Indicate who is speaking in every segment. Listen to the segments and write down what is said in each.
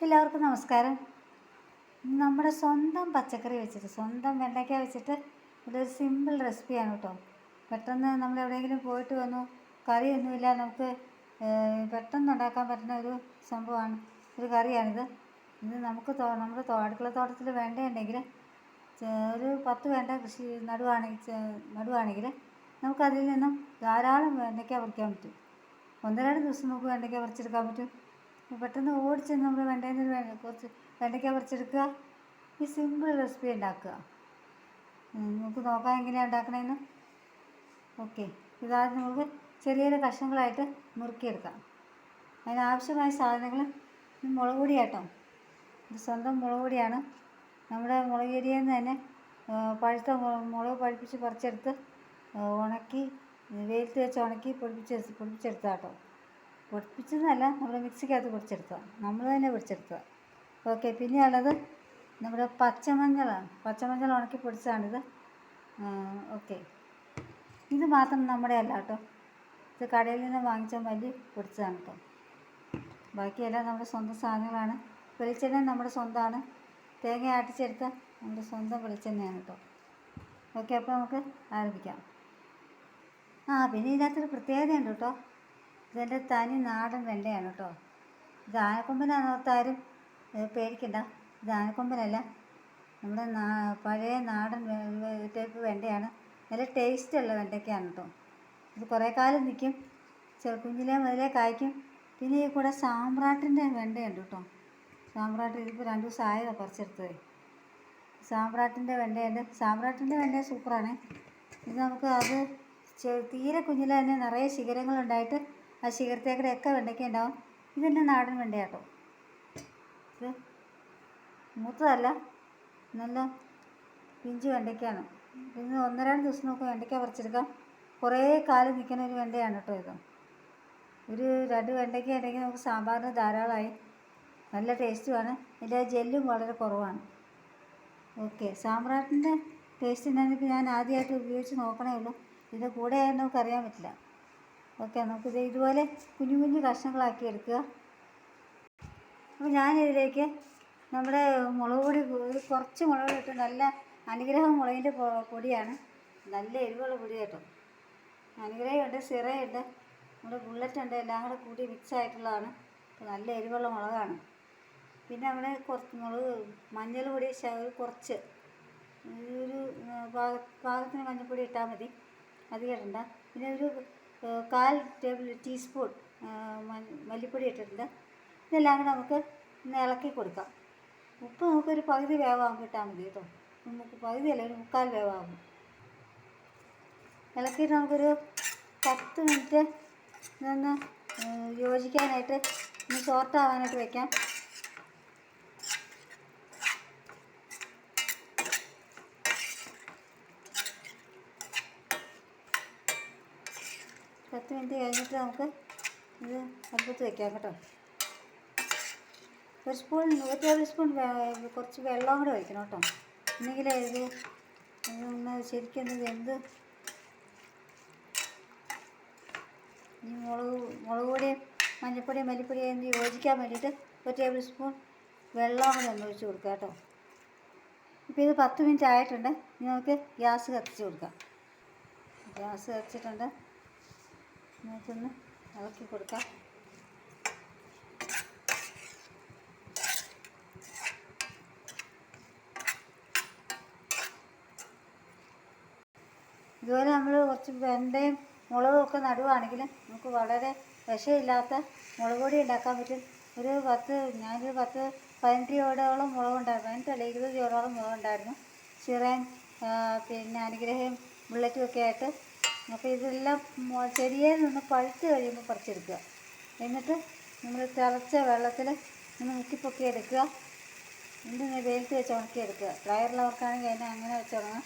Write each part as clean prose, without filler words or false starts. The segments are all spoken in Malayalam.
Speaker 1: എല്ലാവർക്കും നമസ്കാരം. നമ്മുടെ സ്വന്തം പച്ചക്കറി വെച്ചിട്ട്, സ്വന്തം വെണ്ടയ്ക്ക വെച്ചിട്ട് ഇതൊരു സിമ്പിൾ റെസിപ്പിയാണ് കേട്ടോ. പെട്ടെന്ന് നമ്മൾ എവിടെയെങ്കിലും പോയിട്ട് വന്നു, കറിയൊന്നുമില്ല, നമുക്ക് പെട്ടെന്ന് ഉണ്ടാക്കാൻ പറ്റുന്ന ഒരു സംഭവമാണ്, ഒരു കറിയാണിത്. ഇത് നമുക്ക് നമ്മുടെ അടുക്കള തോട്ടത്തിൽ വെണ്ടയുണ്ടെങ്കിൽ ഒരു 10 വെണ്ട കൃഷി നടുവാണെങ്കിൽ നമുക്കതിൽ നിന്നും ധാരാളം വെണ്ടയ്ക്ക പറിക്കാൻ പറ്റും. 1-2 ദിവസം നമുക്ക് വെണ്ടയ്ക്ക പറിച്ചെടുക്കാൻ പറ്റും. പെട്ടെന്ന് ഓടിച്ച് നമ്മൾ വെണ്ടയിൽ നിന്ന് കുറച്ച് വെണ്ടയ്ക്ക പറിച്ചെടുക്കുക, ഈ സിമ്പിൾ റെസിപ്പി ഉണ്ടാക്കുക. നമുക്ക് നോക്കാം എങ്ങനെയാണ് ഉണ്ടാക്കണമെന്ന്. ഓക്കെ, ഇതാദ്യം നമുക്ക് ചെറിയ കഷ്ണങ്ങളായിട്ട് മുറുക്കിയെടുക്കാം. അതിനാവശ്യമായ സാധനങ്ങൾ മുളക് പൊടി കേട്ടോ. ഇത് സ്വന്തം മുളക് പൊടിയാണ്. നമ്മുടെ മുളക് ഏരിയയിൽ നിന്ന് തന്നെ പഴുത്ത മുളക് പഴുപ്പിച്ച് പറിച്ചെടുത്ത് ഉണക്കി വെയിലത്ത് വെച്ച് ഉണക്കി പൊടിപ്പിച്ചെടുത്താൽ കേട്ടോ. പൊടിപ്പിച്ചതല്ല, നമ്മൾ മിക്സിക്കകത്ത് പൊടിച്ചെടുത്തതാണ്, നമ്മൾ തന്നെ പൊടിച്ചെടുത്തതാണ്. ഓക്കെ, പിന്നെ ഉള്ളത് നമ്മുടെ പച്ചമഞ്ഞളാണ്. പച്ചമഞ്ഞൾ ഉണക്കി പൊടിച്ചതാണിത്. ഓക്കെ, ഇത് മാത്രം നമ്മുടെ അല്ല കേട്ടോ, ഇത് കടയിൽ നിന്ന് വാങ്ങിച്ച മല്ലി പൊടിച്ചതാണ് കേട്ടോ. ബാക്കിയെല്ലാം നമ്മുടെ സ്വന്തം സാധനങ്ങളാണ്. വെളിച്ചെണ്ണ നമ്മുടെ സ്വന്തമാണ്. തേങ്ങ ആട്ടിച്ചെടുത്ത നമ്മുടെ സ്വന്തം വെളിച്ചെണ്ണയാണ് കേട്ടോ. ഓക്കെ, അപ്പോൾ നമുക്ക് ആരംഭിക്കാം. പിന്നെ ഇതിനകത്തൊരു പ്രത്യേകതയുണ്ട് കേട്ടോ. ഇതെൻ്റെ തനി നാടൻ വെണ്ടയാണ് കേട്ടോ. ഇത് ആനക്കൊമ്പനാണെന്നോർത്താരും പേടിക്കണ്ട. ഇത് ആനക്കൊമ്പനല്ല, നമ്മുടെ പഴയ നാടൻ ടൈപ്പ് വെണ്ടയാണ്. നല്ല ടേസ്റ്റുള്ള വെണ്ടയ്ക്കയാണ് കേട്ടോ. ഇത് കുറേ കാലം നിൽക്കും, കുഞ്ഞിലേ മുതലേ കായ്ക്കും. പിന്നെ ഈ കൂടെ സാമ്പ്രാട്ടിൻ്റെ വെണ്ടയുണ്ട് കേട്ടോ. സാമ്പ്രാട്ട് ഇതിപ്പോൾ 2 ദിവസം ആയതാണ് പറിച്ചെടുത്തത്. സാമ്പ്രാട്ടിൻ്റെ വെണ്ടയുണ്ട്. സാമ്പ്രാട്ടിൻ്റെ വെണ്ട സൂപ്പറാണ്. ഇത് നമുക്ക് അത് തീരെ കുഞ്ഞിലെ തന്നെ നിറയെ ശിഖരങ്ങളുണ്ടായിട്ട് ആ ശിഖരത്തേക്കൂടെയൊക്കെ വെണ്ടയ്ക്ക ഉണ്ടാവും. ഇതെൻ്റെ നാടൻ വെണ്ടയാട്ടോ. ഇത് മൂത്തതല്ല, നല്ല പിഞ്ച് വെണ്ടയ്ക്കാണ്. ഇന്ന് 1-2 ദിവസം നമുക്ക് വെണ്ടയ്ക്ക പറിച്ചെടുക്കാം. കുറേ കാലം നിൽക്കുന്ന ഒരു വെണ്ടയാണ് കേട്ടോ ഇത്. ഒരു 2 വെണ്ടയ്ക്ക ഉണ്ടെങ്കിൽ നമുക്ക് സാമ്പാറിന് ധാരാളമായി. നല്ല ടേസ്റ്റുമാണ്. ഇതിൻ്റെ ജെല്ലും വളരെ കുറവാണ്. ഓക്കെ, സാമ്പ്രാട്ടിൻ്റെ ടേസ്റ്റ് എന്താണെന്നിപ്പോൾ ഞാൻ ആദ്യമായിട്ട് ഉപയോഗിച്ച് നോക്കണേ ഉള്ളൂ. ഇതിൻ്റെ കൂടെ ആയതുകൊണ്ട് നമുക്കറിയാൻ പറ്റില്ല. ഓക്കെ, നമുക്കിത് ഇതുപോലെ കുഞ്ഞു കുഞ്ഞു കഷ്ണങ്ങളാക്കി എടുക്കുക. അപ്പോൾ ഞാനിതിലേക്ക് നമ്മുടെ മുളക് പൊടി കുറച്ച് മുളക് ഇട്ട്, നല്ല അനുഗ്രഹം മുളകിൻ്റെ പൊടിയാണ്. നല്ല എരിവുള്ള പൊടി കേട്ടോ. അനുഗ്രഹമുണ്ട്, സിറയുണ്ട്, നമ്മുടെ ബുള്ളറ്റുണ്ട്, എല്ലാം കൂടെ കൂടി മിക്സ് ആയിട്ടുള്ളതാണ്. നല്ല എരിവുള്ള മുളകാണ്. പിന്നെ നമ്മുടെ കുറച്ച് മഞ്ഞൾ പൊടി കുറച്ച്, ഒരു പാകത്തിന് മഞ്ഞൾപ്പൊടി ഇട്ടാൽ മതി, അധികം ഇടണ്ട. പിന്നെ ഒരു 1/4 ടീസ്പൂൺ മല്ലിപ്പൊടി ഇട്ടിട്ടുണ്ട്. ഇതെല്ലാം കൂടെ നമുക്ക് ഒന്ന് ഇളക്കി കൊടുക്കാം. ഉപ്പ് നമുക്കൊരു പകുതി വേവാകുമ്പോൾ ഇട്ടാൽ മതി കേട്ടോ. നമുക്ക് പകുതിയല്ല, ഒരു 3/4 വേവാകുമ്പോൾ ഇളക്കിയിട്ട് നമുക്കൊരു 10 മിനിറ്റ് ഇതൊന്ന് യോജിക്കാനായിട്ട്, ഒന്ന് സോർട്ടാവാനായിട്ട് വയ്ക്കാം. പത്ത് മിനിറ്റ് കഴിഞ്ഞിട്ട് നമുക്ക് ഇത് അടുപ്പത്ത് വയ്ക്കാം കേട്ടോ. ഒരു ടേബിൾ സ്പൂൺ കുറച്ച് വെള്ളം കൂടെ ഒഴിക്കണം കേട്ടോ. എന്നെങ്കിലേ ഇതൊന്ന് ശരിക്കും വെന്ത് ഈ മുളക് പൊടിയും മഞ്ഞൾപ്പൊടിയും മല്ലിപ്പൊടിയും യോജിക്കാൻ വേണ്ടിയിട്ട് ഒരു ടേബിൾ സ്പൂൺ വെള്ളം കൂടെ ഒന്ന് ഒഴിച്ച് കൊടുക്കാം കേട്ടോ. ഇപ്പോൾ ഇത് 10 മിനിറ്റ് ആയിട്ടുണ്ട്. ഇനി നമുക്ക് ഗ്യാസ് കത്തിച്ച് കൊടുക്കാം. ഗ്യാസ് കത്തിച്ചിട്ടുണ്ട്, നമുക്കൊന്ന് ഇളക്കി കൊടുക്കാം. ഇതുപോലെ നമ്മൾ കുറച്ച് വെണ്ടയും മുളകും ഒക്കെ നടുവാണെങ്കിൽ നമുക്ക് വളരെ വിഷമില്ലാത്ത മുളക് പൊടി ഉണ്ടാക്കാൻ പറ്റും. ഞാനൊരു 10-15 ചോടോളം മുളകുണ്ടായിരുന്നു. 15 അല്ല 20 ചോടോളം മുളകുണ്ടായിരുന്നു. ചിറയും പിന്നെ അനുഗ്രഹവും ബുള്ളറ്റും ഒക്കെ ആയിട്ട്. അപ്പോൾ ഇതെല്ലാം ചെടിയിൽ നിന്ന് പഴുത്ത് കഴിയുമ്പോൾ പറിച്ചെടുക്കുക. എന്നിട്ട് നമ്മൾ തിളച്ച വെള്ളത്തിൽ ഒന്ന് മുക്കിപ്പൊക്കി എടുക്കുക. എന്നിട്ട് വെയിലത്ത് വെച്ച് ഉണക്കിയെടുക്കുക. ഡ്രയറിലവർക്കാണെങ്കിൽ അതിനെ അങ്ങനെ വെച്ച് ഉണങ്ങാം.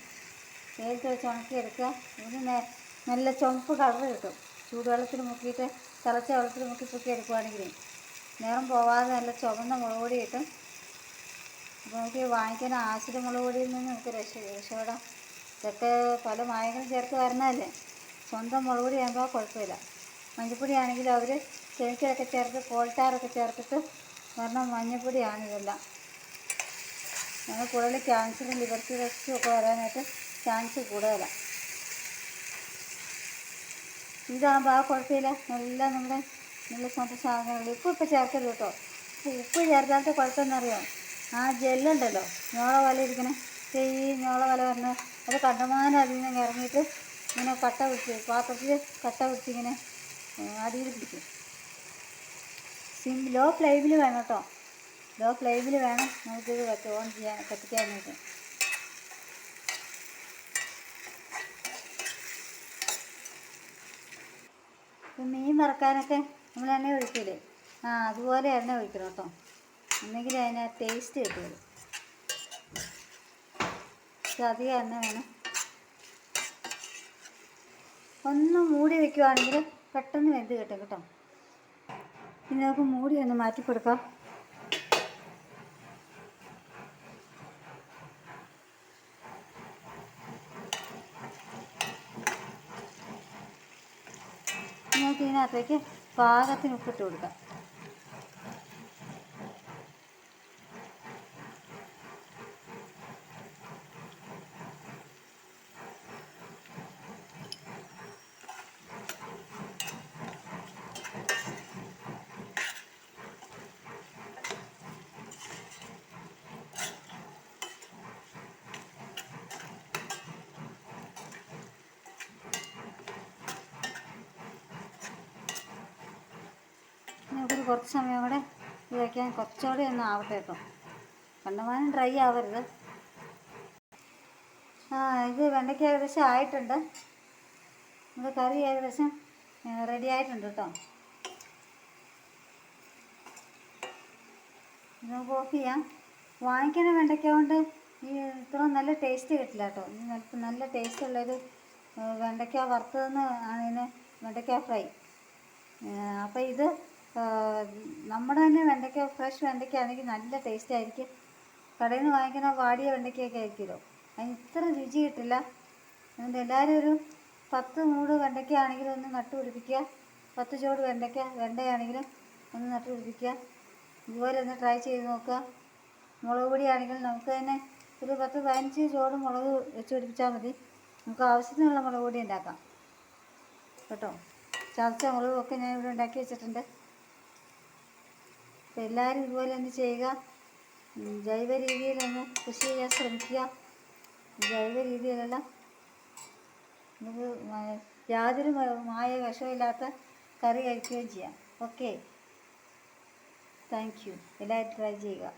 Speaker 1: വെയിലത്ത് വെച്ച് ഉണക്കിയെടുക്കുക. ഇതിന് നല്ല ചുവപ്പ് കളർ കിട്ടും. ചൂടുവെള്ളത്തിൽ മുക്കിയിട്ട് തിളച്ച വെള്ളത്തിൽ മുക്കിപ്പൊക്കി എടുക്കുകയാണെങ്കിൽ നിറം പോവാതെ നല്ല ചുവന്ന മുളക് പൊടി കിട്ടും. അപ്പോൾ നമുക്ക് വാങ്ങിക്കുന്ന ആസിഡ് മുളക് പൊടിയിൽ നിന്ന് നമുക്ക് രക്ഷപ്പെടാം. ഇതൊക്കെ പല മായങ്ങളും ചേർത്ത് വരുന്നതല്ലേ. സ്വന്തം മുളക് പൊടി ആകുമ്പോൾ കുഴപ്പമില്ല. മഞ്ഞൾപ്പൊടി ആണെങ്കിൽ അവർ കെമിക്കലൊക്കെ ചേർത്ത് കോൾട്ടാറൊക്കെ ചേർത്തിട്ട് കാരണം മഞ്ഞപ്പൊടിയാണ് ഇതെല്ലാം. ഞങ്ങൾ കൂടുതൽ ക്യാൻസറും ലിവർ സിറോസിസും ഒക്കെ വരാനായിട്ട് ചാൻസ് കൂടുതലാണ്. ഇതാകുമ്പോൾ ആ കുഴപ്പമില്ല, എല്ലാം നമ്മുടെ നല്ല സ്വന്തം സാധനങ്ങൾ. ഉപ്പ് ചേർക്കരുത് കേട്ടോ. ഉപ്പ് ചേർക്കാത്ത കുഴപ്പമെന്നറിയോ, ആ ജെല്ലുണ്ടല്ലോ ഞോള പോലെ ഇരിക്കണേ, ഈ ഞോള പോലെ വന്ന് അത് കണ്ടമാനം അതിൽ നിന്ന് ഇറങ്ങിയിട്ട് ഇങ്ങനെ കട്ട പിടിച്ച് പാത്രത്തിൽ കട്ട പിടിച്ചിങ്ങനെ അടിയിൽ പിടിക്കും. ലോ ഫ്ലെയിമിൽ വേണം കേട്ടോ, ലോ ഫ്ലെയിമിൽ വേണം നമുക്കിത് ഓൺ ചെയ്യാൻ കത്തിക്കാനായിട്ട്. മീൻ വറക്കാനൊക്കെ നമ്മൾ എണ്ണ ഒഴിക്കില്ലേ, അതുപോലെ എണ്ണ ഒഴിക്കണം കേട്ടോ, എന്നെങ്കിൽ അതിന് ടേസ്റ്റ് കിട്ടുള്ളൂ. പക്ഷെ അധികം എണ്ണ വേണം. ഒന്ന് മൂടി വയ്ക്കുവാണെങ്കിൽ പെട്ടെന്ന് വെന്ത് കിട്ടും കേട്ടോ. ഇനി നമുക്ക് മൂടി ഒന്ന് മാറ്റി കൊടുക്കാം. നമുക്ക് ഇതിനകത്തേക്ക് പാകത്തിന് ഉപ്പിട്ട് കൊടുക്കാം. നമുക്കൊരു കുറച്ച് സമയം കൂടെ ഇത് വയ്ക്കാൻ, കുറച്ചുകൂടെ ഒന്ന് ആവട്ടെ കേട്ടോ, കണ്ടമാനം ഡ്രൈ ആവരുത്. ഇത് വെണ്ടയ്ക്ക ഏകദേശം ആയിട്ടുണ്ട്. നമ്മുടെ കറി ഏകദേശം റെഡി ആയിട്ടുണ്ട് കേട്ടോ. നമുക്ക് ഓഫ് ചെയ്യാം. വാങ്ങിക്കുന്ന വെണ്ടയ്ക്ക കൊണ്ട് ഈ ഇത്ര നല്ല ടേസ്റ്റ് കിട്ടില്ല കേട്ടോ. നല്ല ടേസ്റ്റ് ഉള്ളൊരു വെണ്ടയ്ക്ക വറുത്തതെന്ന് ആണ് ഇതിന് വെണ്ടയ്ക്ക ഫ്രൈ. അപ്പോൾ ഇത് നമ്മുടെ തന്നെ വെണ്ടയ്ക്ക, ഫ്രഷ് വെണ്ടയ്ക്ക ആണെങ്കിൽ നല്ല ടേസ്റ്റ് ആയിരിക്കും. കടയിൽ നിന്ന് വാങ്ങിക്കുന്ന വാടിയ വെണ്ടയ്ക്കയൊക്കെ ആയിരിക്കുമല്ലോ, അതിന് ഇത്ര രുചി കിട്ടില്ല. അതുകൊണ്ട് എല്ലാവരും ഒരു 10 മൂട് വെണ്ടയ്ക്ക ആണെങ്കിലും ഒന്ന് നട്ടു പിടിപ്പിക്കുക. 10 ചോട് വെണ്ടയാണെങ്കിലും ഒന്ന് നട്ടു പിടിപ്പിക്കുക. ഇതുപോലെ ഒന്ന് ട്രൈ ചെയ്ത് നോക്കുക. മുളക് പൊടിയാണെങ്കിലും നമുക്ക് തന്നെ ഒരു 10-15 ചോട് മുളക് വെച്ച് പിടിപ്പിച്ചാൽ മതി. നമുക്ക് ആവശ്യത്തിനുള്ള മുളക് പൊടി ഉണ്ടാക്കാം കേട്ടോ. ചതച്ച മുളകൊക്കെ ഞാൻ ഇവിടെ ഉണ്ടാക്കി വെച്ചിട്ടുണ്ട്. അപ്പോൾ എല്ലാവരും ഇതുപോലെ ഒന്ന് ചെയ്യുക. ജൈവ രീതിയിലൊന്ന് കൃഷി ചെയ്യാൻ ശ്രമിക്കുക. ജൈവ രീതിയിലെല്ലാം നമുക്ക് യാതൊരു വിഷമില്ലാത്ത കറി കഴിക്കുകയും ചെയ്യാം. Okay, thank you. എല്ലാവരും ട്രൈ ചെയ്യുക.